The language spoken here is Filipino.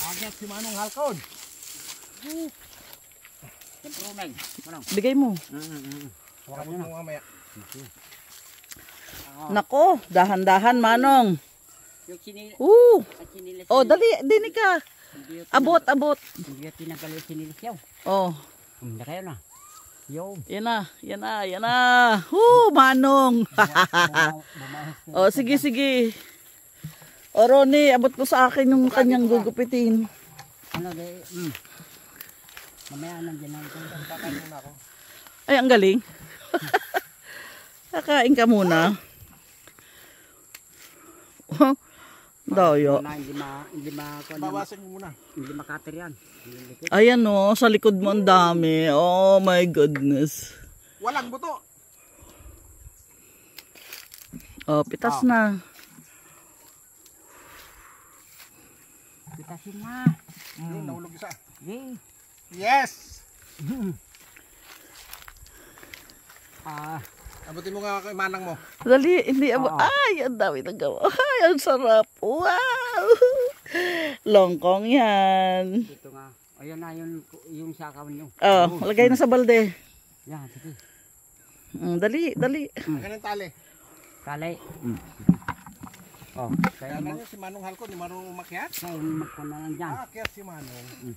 Agad si Manong Halcon. Bigay mo. Hawakan mo mamaya. Nako, dahan-dahan Manong. Yung sinil. Oh, dali, dini ka. Abot. Hindi tinagal yung sinilis yaw. Oh. Hindi kayo na. Yo. Yan na. Manong. Oh, sige. O Ronnie, abot mo sa akin yung kanyang gugupitin. Ano de? Mamaya nandiyan na ito. Kakain muna ako. Ay, ang galing. Kakain ka muna. Dayo. Hindi Bawasan mo muna. Hindi makater yan. Ayan o, sa likod mo ang dami. Oh my goodness. Walang buto. Oh, pitas na. Pitasin na. Yun, nahulog isa. Yay. Yes! Abutin mo nga kay Manang mo. Dali, hindi abot. Ay, ang dami ng gawa. Ay, ang sarap. Wow! Longkong yan. Ito nga. Ayun na yung sakaw niyo. Oh, lagay na sa balde. Yan, sige. Dali. Akin ang tali. Kalay. Kaya na si Manong Halcon, di marunong umakyat. Kaya magkuna lang dyan. Akyat si Manong.